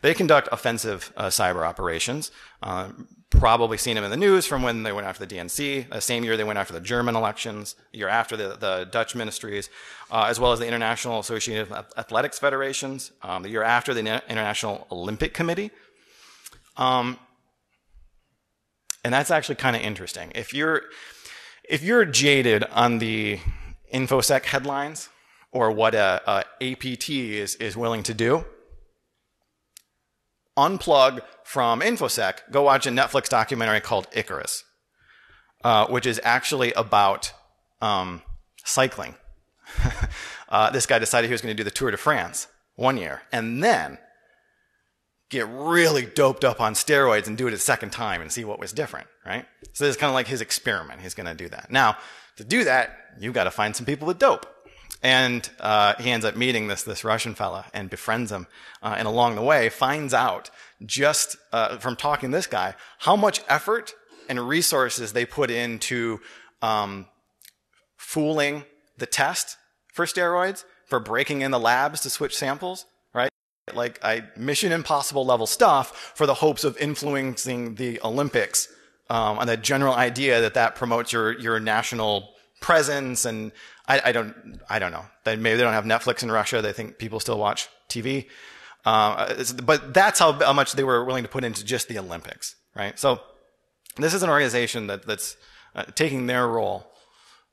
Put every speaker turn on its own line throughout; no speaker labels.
They conduct offensive cyber operations. Probably seen them in the news from when they went after the DNC. The same year they went after the German elections, the year after the Dutch ministries, as well as the International Association of Athletics Federations, the year after the International Olympic Committee. And that's actually kind of interesting. If you're jaded on the InfoSec headlines or what a APT is willing to do, unplug from InfoSec, go watch a Netflix documentary called Icarus, which is actually about cycling. This guy decided he was going to do the Tour de France one year and then get really doped up on steroids and do it a second time and see what was different, right? So this is kind of like his experiment. He's going to do that. Now, to do that, you've got to find some people with dope. And he ends up meeting this Russian fella and befriends him. And along the way, finds out just from talking to this guy how much effort and resources they put into fooling the test for steroids, for breaking in the labs to switch samples, right? Like Mission Impossible level stuff for the hopes of influencing the Olympics on the general idea that promotes your national presence. And I don't know. Maybe they don't have Netflix in Russia. They think people still watch TV. But that's how much they were willing to put into just the Olympics, right? So this is an organization that's taking their role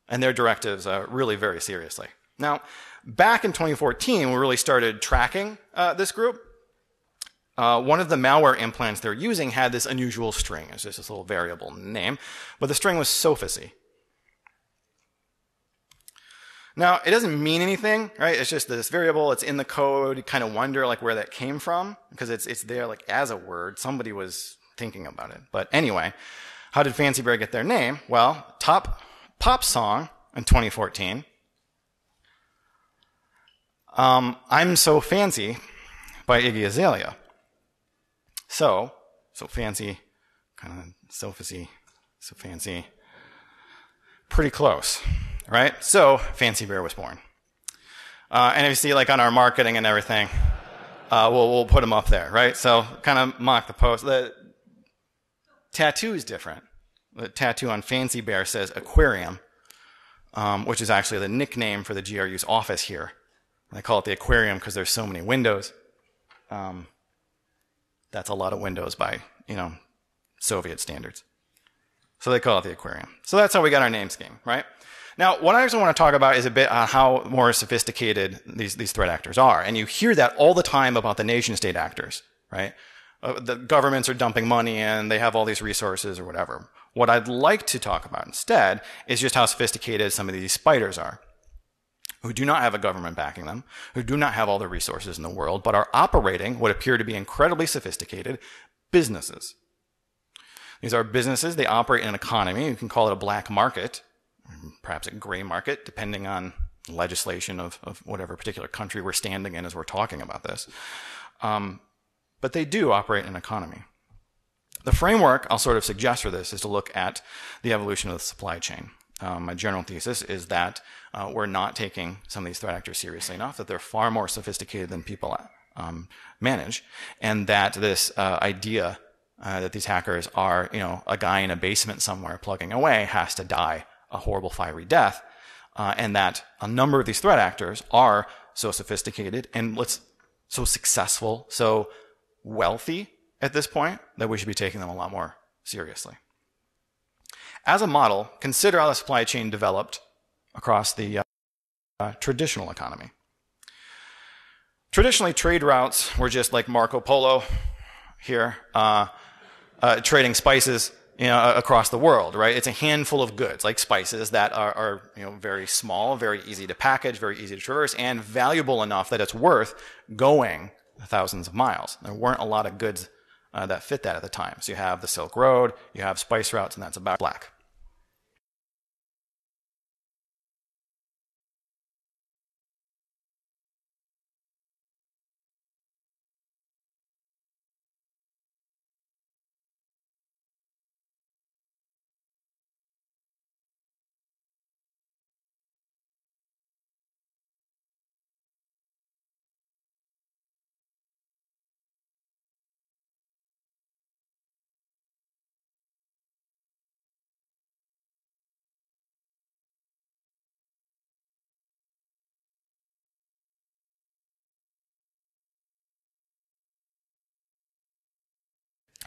and their directives really very seriously. Now, back in 2014, we really started tracking this group. One of the malware implants they're using had this unusual string. It's just this little variable name, but the string was Sophacy. Now, it doesn't mean anything, right? It's just this variable. It's in the code. You kind of wonder like where that came from because it's there like as a word. Somebody was thinking about it. But anyway, how did Fancy Bear get their name? Well, top pop song in 2014. I'm So Fancy by Iggy Azalea. So fancy, kind of Sophacy, so fancy. Pretty close. Right? So Fancy Bear was born. And if you see like on our marketing and everything, we'll put them up there, right? So kind of mock the post. The tattoo is different. The tattoo on Fancy Bear says aquarium, which is actually the nickname for the GRU's office here. They call it the aquarium because there's so many windows. That's a lot of windows by, Soviet standards. So they call it the aquarium. So that's how we got our name scheme, right? Now, what I actually want to talk about is a bit on how more sophisticated these threat actors are. And you hear that all the time about the nation-state actors, right? The governments are dumping money in, they have all these resources or whatever. What I'd like to talk about instead is just how sophisticated some of these spiders are, who do not have a government backing them, who do not have all the resources in the world, but are operating what appear to be incredibly sophisticated businesses. These are businesses, they operate in an economy. You can call it a black market, perhaps a gray market, depending on legislation of whatever particular country we're standing in as we're talking about this. But they do operate in an economy. The framework I'll sort of suggest for this is to look at the evolution of the supply chain. My general thesis is that we're not taking some of these threat actors seriously enough, that they're far more sophisticated than people manage, and that this idea that these hackers are, a guy in a basement somewhere plugging away has to die a horrible fiery death, and that a number of these threat actors are so sophisticated and so successful, so wealthy at this point that we should be taking them a lot more seriously. As a model, consider how the supply chain developed across the traditional economy. Traditionally, trade routes were just like Marco Polo here, trading spices across the world, right? It's a handful of goods, like spices, that are very small, very easy to package, very easy to traverse, and valuable enough that it's worth going thousands of miles. There weren't a lot of goods that fit that at the time. So you have the Silk Road, you have spice routes, and that's about black.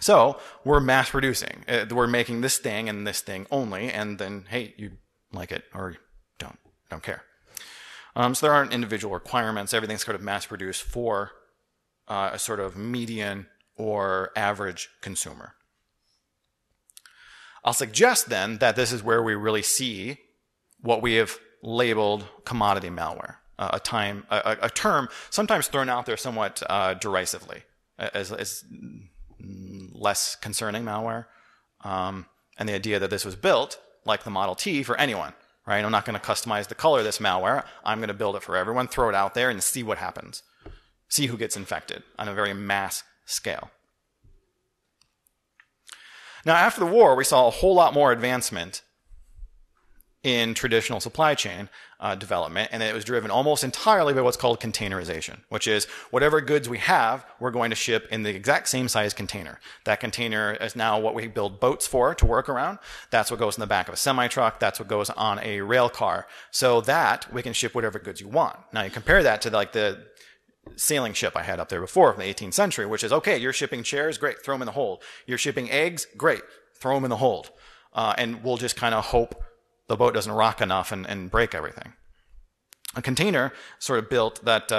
So we're mass producing. We're making this thing and this thing only, and then, hey, you like it or don't care. So there aren't individual requirements. Everything's sort of mass produced for a sort of median or average consumer. I'll suggest then that this is where we really see what we have labeled commodity malware, a term sometimes thrown out there somewhat derisively as less concerning malware, and the idea that this was built like the Model T for anyone. Right? I'm not going to customize the color of this malware. I'm going to build it for everyone, throw it out there, and see what happens. See who gets infected on a very mass scale. Now, after the war, we saw a whole lot more advancement in traditional supply chain development, and it was driven almost entirely by what's called containerization, which is whatever goods we have, we're going to ship in the exact same size container. That container is now what we build boats for to work around. That's what goes in the back of a semi-truck. That's what goes on a rail car, so that we can ship whatever goods you want. Now, you compare that to like the sailing ship I had up there before from the 18th century, which is, okay, you're shipping chairs, great, throw them in the hold. You're shipping eggs, great, throw them in the hold. And we'll just kind of hope the boat doesn't rock enough and break everything. A container sort of built that,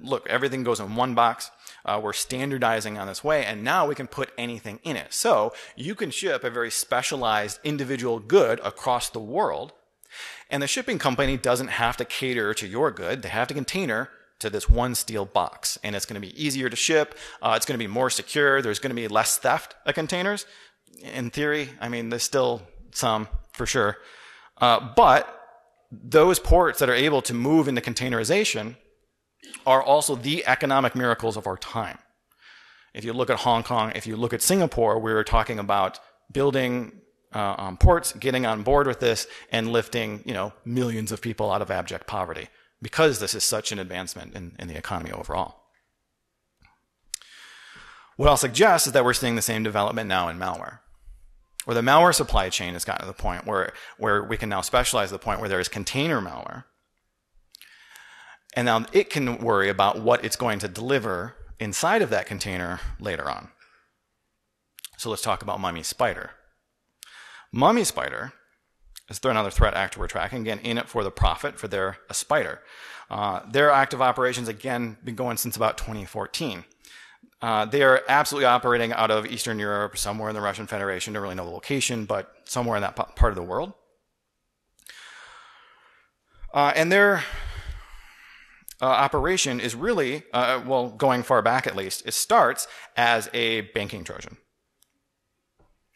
look, everything goes in one box. We're standardizing on this way, and now we can put anything in it. So you can ship a very specialized individual good across the world, and the shipping company doesn't have to cater to your good. They have to container to this one steel box, and it's going to be easier to ship. It's going to be more secure. There's going to be less theft of containers. In theory, I mean, there's still some for sure. But those ports that are able to move into containerization are also the economic miracles of our time. If you look at Hong Kong, if you look at Singapore, we were talking about building ports, getting on board with this, and lifting, millions of people out of abject poverty, because this is such an advancement in the economy overall. What I'll suggest is that we're seeing the same development now in malware, where the malware supply chain has gotten to the point where we can now specialize to the point where there is container malware. And now it can worry about what it's going to deliver inside of that container later on. So let's talk about Mummy Spider. Mummy Spider is another threat actor we're tracking, again, in it for the profit, for their spider. Their active operations, again, been going since about 2014. They are absolutely operating out of Eastern Europe, somewhere in the Russian Federation. Don't really know the location, but somewhere in that part of the world. And their operation is really, going far back at least, it starts as a banking Trojan.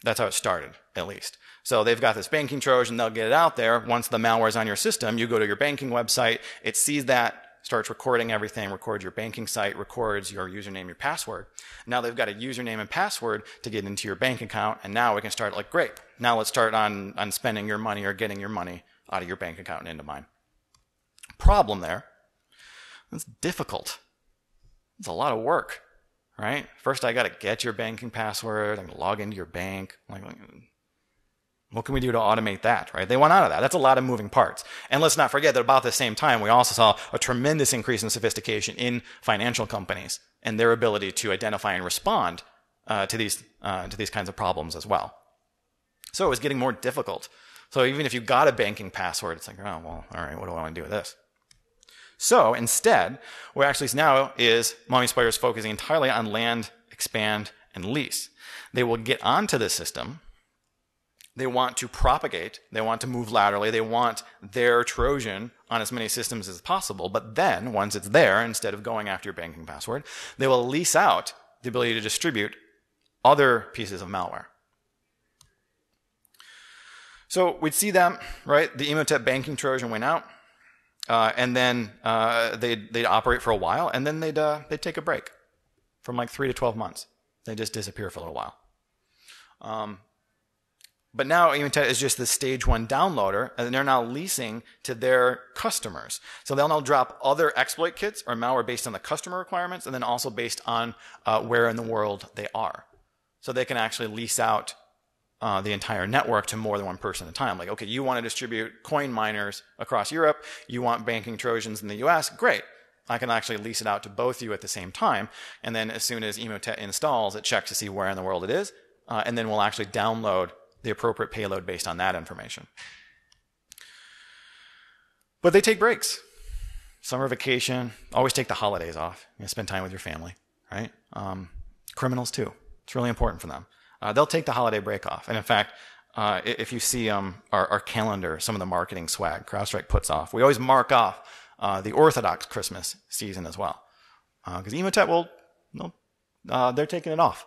That's how it started, at least. So they've got this banking Trojan, they'll get it out there. Once the malware is on your system, you go to your banking website, it sees that, starts recording everything, records your banking site, records your username, your password. Now they've got a username and password to get into your bank account, and now we can start like, great, now let's start on spending your money or getting your money out of your bank account and into mine. Problem there, it's difficult. It's a lot of work, right? First I got to get your banking password, I can log into your bank, what can we do to automate that, right? They want out of that. That's a lot of moving parts. And let's not forget that about the same time, we also saw a tremendous increase in sophistication in financial companies and their ability to identify and respond to these kinds of problems as well. So it was getting more difficult. So even if you got a banking password, it's like, oh, well, all right, what do I want to do with this? So instead, what actually now is Mummy Spider is focusing entirely on land, expand, and lease. They will get onto the system. They want to propagate, they want to move laterally, they want their Trojan on as many systems as possible, but then, once it's there, instead of going after your banking password, they will lease out the ability to distribute other pieces of malware. So we'd see them, right? The Emotet banking Trojan went out, and then they'd operate for a while, and then they'd take a break from like 3 to 12 months. They just disappear for a little while. But now Emotet is just the stage 1 downloader, and they're now leasing to their customers. So they'll now drop other exploit kits or malware based on the customer requirements, and then also based on where in the world they are. So they can actually lease out the entire network to more than one person at a time. Like, okay, you want to distribute coin miners across Europe, you want banking Trojans in the US, great. I can actually lease it out to both of you at the same time. And then as soon as Emotet installs, it checks to see where in the world it is. And then we'll actually download the appropriate payload based on that information. But they take breaks. Summer vacation, always take the holidays off. You know, spend time with your family, right? Criminals too. It's really important for them. They'll take the holiday break off. And in fact, if you see our calendar, some of the marketing swag CrowdStrike puts off, we always mark off the Orthodox Christmas season as well. Because Emotet they're taking it off.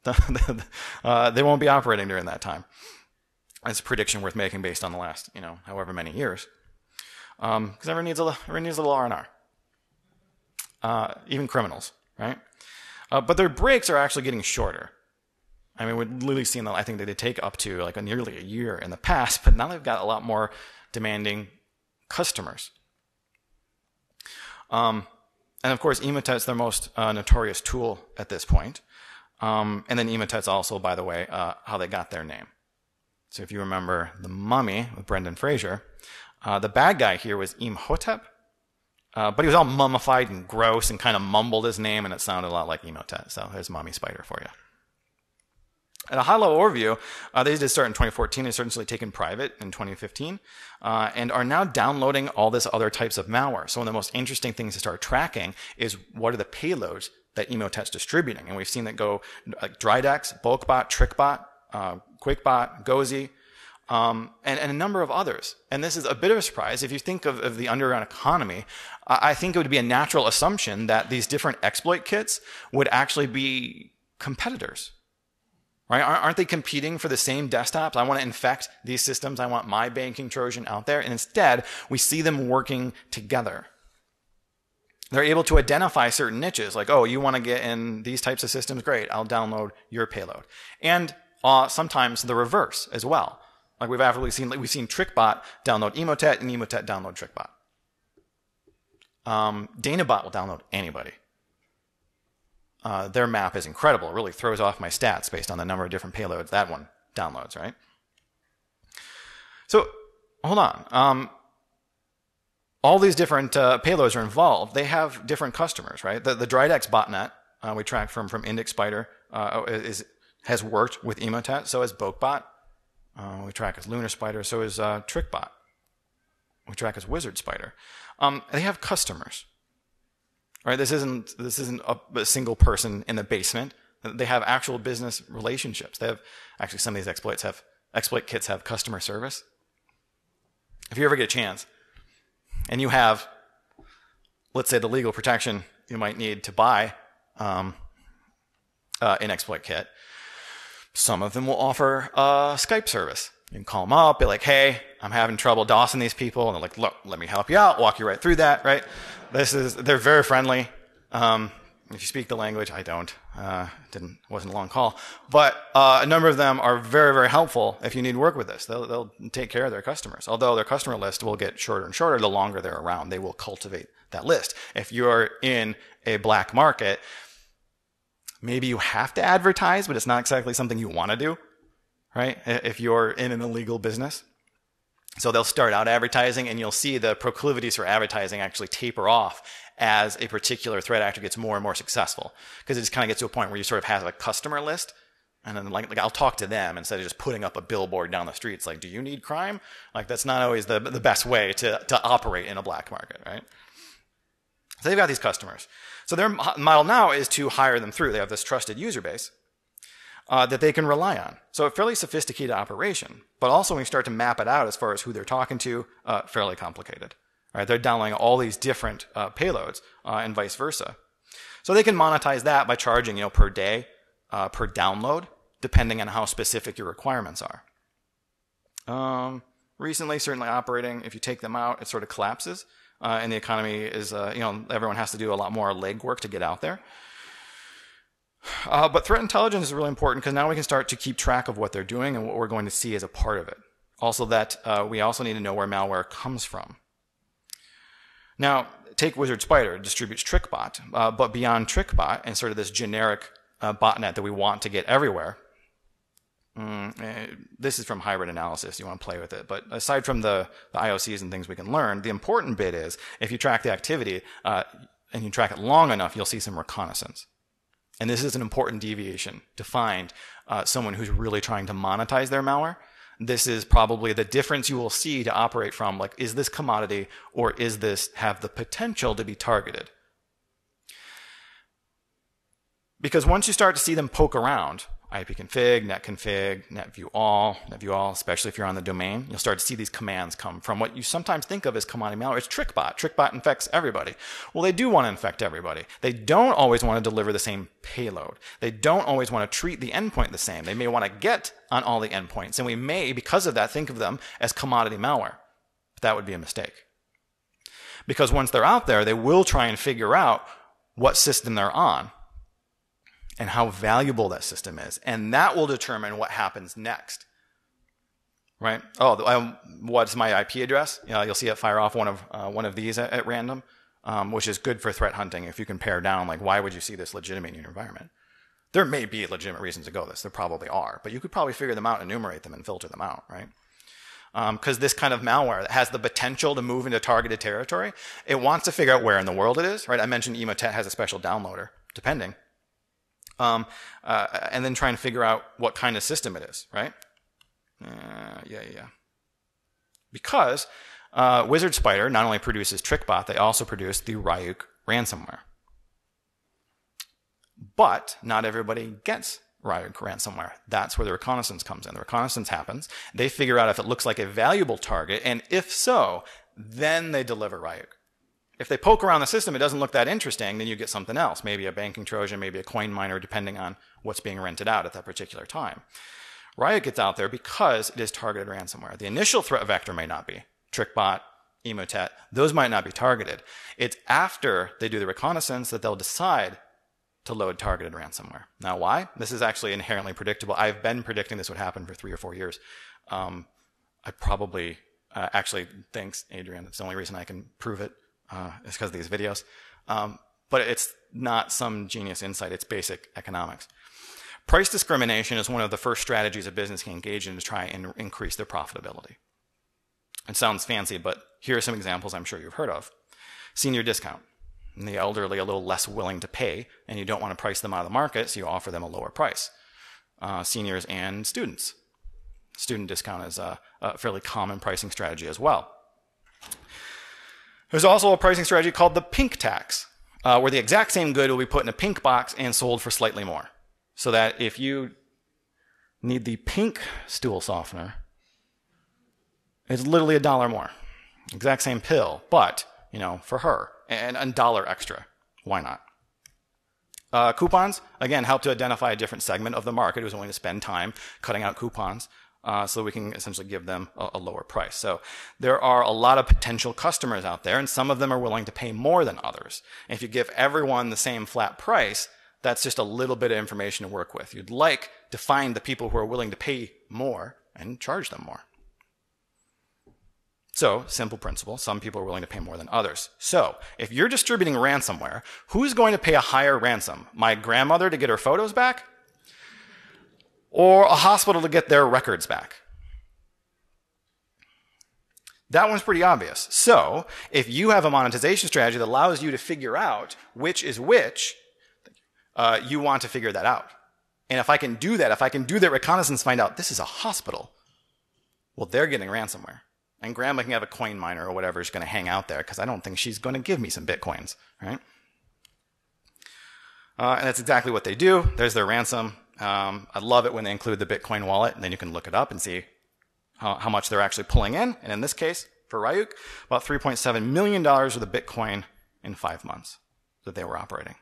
They won't be operating during that time. It's a prediction worth making based on the last, however many years. Because everyone needs a little R&R. Even criminals, right? But their breaks are actually getting shorter. I mean, we've literally seen that. I think that they take up to like nearly a year in the past, but now they've got a lot more demanding customers. And of course, Emotet's their most notorious tool at this point. And then Emotet's also, by the way, how they got their name. So if you remember The Mummy with Brendan Fraser, the bad guy here was Emotet, but he was all mummified and gross and kind of mumbled his name, and it sounded a lot like Emotet. So there's Mummy Spider for you. At a high-level overview, they did start in 2014. They started essentially taken private in 2015, and are now downloading all this other types of malware. So one of the most interesting things to start tracking is what are the payloads that Emotet's distributing. And we've seen that go like Dridex, BulkBot, TrickBot, QuakeBot, Gozi, and a number of others. And this is a bit of a surprise. If you think of the underground economy, I think it would be a natural assumption that these different exploit kits would actually be competitors. Right? Aren't they competing for the same desktops? I want to infect these systems. I want my banking Trojan out there. And instead, we see them working together. They're able to identify certain niches, like, oh, you want to get in these types of systems? Great, I'll download your payload. And sometimes the reverse as well. Like we've seen TrickBot download Emotet and Emotet download TrickBot. DanaBot will download anybody. Their map is incredible. It really throws off my stats based on the number of different payloads that one downloads, right? So, hold on. All these different payloads are involved. They have different customers, right? The Dridex botnet we track from Index Spider has worked with Emotet. So has BulkBot. We track as Lunar Spider. So is TrickBot. We track as Wizard Spider. They have customers. Right, this isn't a single person in the basement. They have actual business relationships. They have actually some of these exploit kits have customer service. If you ever get a chance, and you have, let's say, the legal protection you might need to buy an exploit kit, some of them will offer a Skype service. You can call them up, be like, hey, I'm having trouble DOSing these people. And they're like, look, let me help you out, walk you right through that, right? They're very friendly. If you speak the language, I don't. Wasn't a long call. But a number of them are very, very helpful if you need work with this. They'll take care of their customers. Although their customer list will get shorter and shorter the longer they're around. They will cultivate that list. If you're in a black market, maybe you have to advertise, but it's not exactly something you want to do. Right? If you're in an illegal business. So they'll start out advertising, and you'll see the proclivities for advertising actually taper off as a particular threat actor gets more and more successful. Because it just kind of gets to a point where you sort of have a customer list, and then like I'll talk to them instead of just putting up a billboard down the street. It's like, do you need crime? Like that's not always the best way to operate in a black market, right? So they've got these customers. So their model now is to hire them through. They have this trusted user base. That they can rely on. So a fairly sophisticated operation, but also when you start to map it out as far as who they're talking to, fairly complicated. Right? They're downloading all these different payloads and vice versa. So they can monetize that by charging per day, per download, depending on how specific your requirements are. Recently, certainly operating, if you take them out, it sort of collapses. And the economy is, everyone has to do a lot more legwork to get out there. But threat intelligence is really important because now we can start to keep track of what they're doing and what we're going to see as a part of it. Also that we also need to know where malware comes from. Now, take Wizard Spider, it distributes TrickBot, but beyond TrickBot and sort of this generic botnet that we want to get everywhere, this is from hybrid analysis, you want to play with it. But aside from the IOCs and things we can learn, the important bit is if you track the activity, and you track it long enough, you'll see some reconnaissance. And this is an important deviation to find someone who's really trying to monetize their malware. This is probably the difference you will see to operate from, like, is this commodity or is this have the potential to be targeted? Because once you start to see them poke around, ipconfig, netconfig, netview_all, especially if you're on the domain, you'll start to see these commands come from what you sometimes think of as commodity malware. It's TrickBot. TrickBot infects everybody. Well, they do want to infect everybody. They don't always want to deliver the same payload. They don't always want to treat the endpoint the same. They may want to get on all the endpoints, and we may, because of that, think of them as commodity malware. But that would be a mistake. Because once they're out there, they will try and figure out what system they're on and how valuable that system is. And that will determine what happens next. Right? Oh, what's my IP address? You'll see it fire off one of these at random, which is good for threat hunting. If you can pare down, like, why would you see this legitimate in your environment? There may be legitimate reasons to go this. There probably are. But you could probably figure them out, enumerate them, and filter them out, right? Because this kind of malware that has the potential to move into targeted territory, it wants to figure out where in the world it is, right? I mentioned Emotet has a special downloader, depending. And then try and figure out what kind of system it is, right? Because Wizard Spider not only produces TrickBot, they also produce the RYUK ransomware. But not everybody gets RYUK ransomware. That's where the reconnaissance comes in. The reconnaissance happens. They figure out if it looks like a valuable target, and if so, then they deliver RYUK. If they poke around the system, it doesn't look that interesting, then you get something else. Maybe a banking Trojan, maybe a coin miner, depending on what's being rented out at that particular time. RYUK gets out there because it is targeted ransomware. The initial threat vector may not be. TrickBot, Emotet, those might not be targeted. It's after they do the reconnaissance that they'll decide to load targeted ransomware. Now, why? This is actually inherently predictable. I've been predicting this would happen for 3 or 4 years. I probably actually, thanks, Adrian. That's the only reason I can prove it. It's because of these videos. But it's not some genius insight. It's basic economics. Price discrimination is one of the first strategies a business can engage in to try and increase their profitability. It sounds fancy, but here are some examples I'm sure you've heard of. Senior discount. And the elderly are a little less willing to pay, and you don't want to price them out of the market, so you offer them a lower price. Seniors and students. Student discount is a fairly common pricing strategy as well. There's also a pricing strategy called the pink tax, where the exact same good will be put in a pink box and sold for slightly more. So that if you need the pink stool softener, it's literally $1 more. Exact same pill, but, for her, and $1 extra. Why not? Coupons, again, help to identify a different segment of the market who's willing to spend time cutting out coupons. So we can essentially give them a lower price. So there are a lot of potential customers out there, and some of them are willing to pay more than others. And if you give everyone the same flat price, that's just a little bit of information to work with. You'd like to find the people who are willing to pay more and charge them more. So, simple principle, some people are willing to pay more than others. So, if you're distributing ransomware, who's going to pay a higher ransom? My grandmother to get her photos back? Or a hospital to get their records back? That one's pretty obvious. So, if you have a monetization strategy that allows you to figure out which is which, you want to figure that out. And if I can do that, if I can do that reconnaissance, find out this is a hospital, well, they're getting ransomware. And grandma can have a coin miner or whatever is going to hang out there because I don't think she's going to give me some bitcoins, right? And that's exactly what they do. There's their ransom. I love it when they include the Bitcoin wallet, and then you can look it up and see how much they're actually pulling in. And in this case, for RYUK, about $3.7 million worth of Bitcoin in 5 months that they were operating.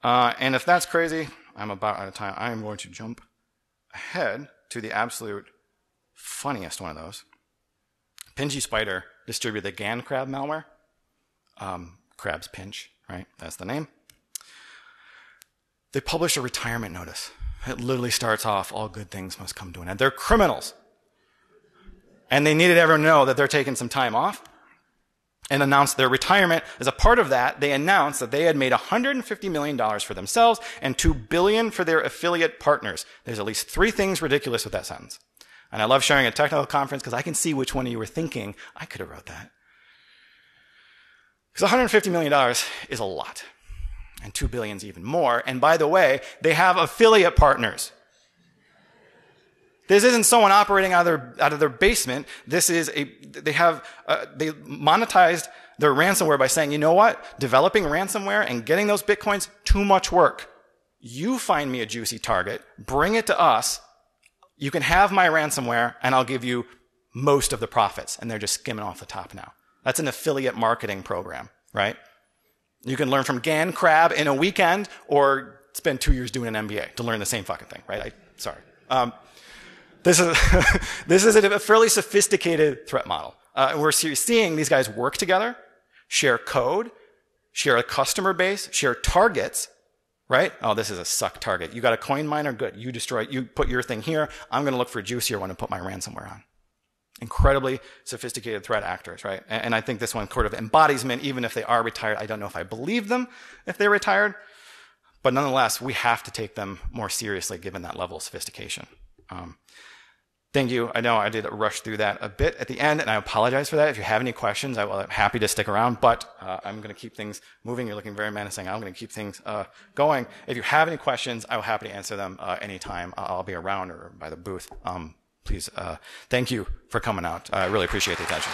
And if that's crazy, I'm about out of time. I am going to jump ahead to the absolute funniest one of those. Pinchy Spider distributed the GAN crab malware. Crab's pinch, right? That's the name. They published a retirement notice. It literally starts off, all good things must come to an end. They're criminals. And they needed everyone to know that they're taking some time off and announced their retirement. As a part of that, they announced that they had made $150 million for themselves and $2 billion for their affiliate partners. There's at least 3 things ridiculous with that sentence. And I love sharing a technical conference because I can see which one of you were thinking, I could have wrote that. Because $150 million is a lot. And $2 billion is even more. And by the way, they have affiliate partners. This isn't someone operating out of their basement. This is they monetized their ransomware by saying, you know what? Developing ransomware and getting those Bitcoins, too much work. You find me a juicy target, bring it to us. You can have my ransomware and I'll give you most of the profits. And they're just skimming off the top now. That's an affiliate marketing program, right? You can learn from Gan Crab in a weekend or spend 2 years doing an MBA to learn the same fucking thing, right? Sorry. This is a fairly sophisticated threat model. We're seeing these guys work together, share code, share a customer base, share targets, right? Oh, this is a suck target. You got a coin miner? Good. You put your thing here. I'm going to look for a juicier one to put my ransomware on. Incredibly sophisticated threat actors, right? And I think this one sort of embodies them, even if they are retired. I don't know if I believe them if they're retired, but nonetheless, we have to take them more seriously given that level of sophistication. Thank you. I know I did rush through that a bit at the end, and I apologize for that. If you have any questions, I'm happy to stick around, but I'm going to keep things moving. You're looking very menacing. I'm going to keep things going. If you have any questions, I'm happy to answer them anytime. I'll be around or by the booth. Please, thank you for coming out. I really appreciate the attention.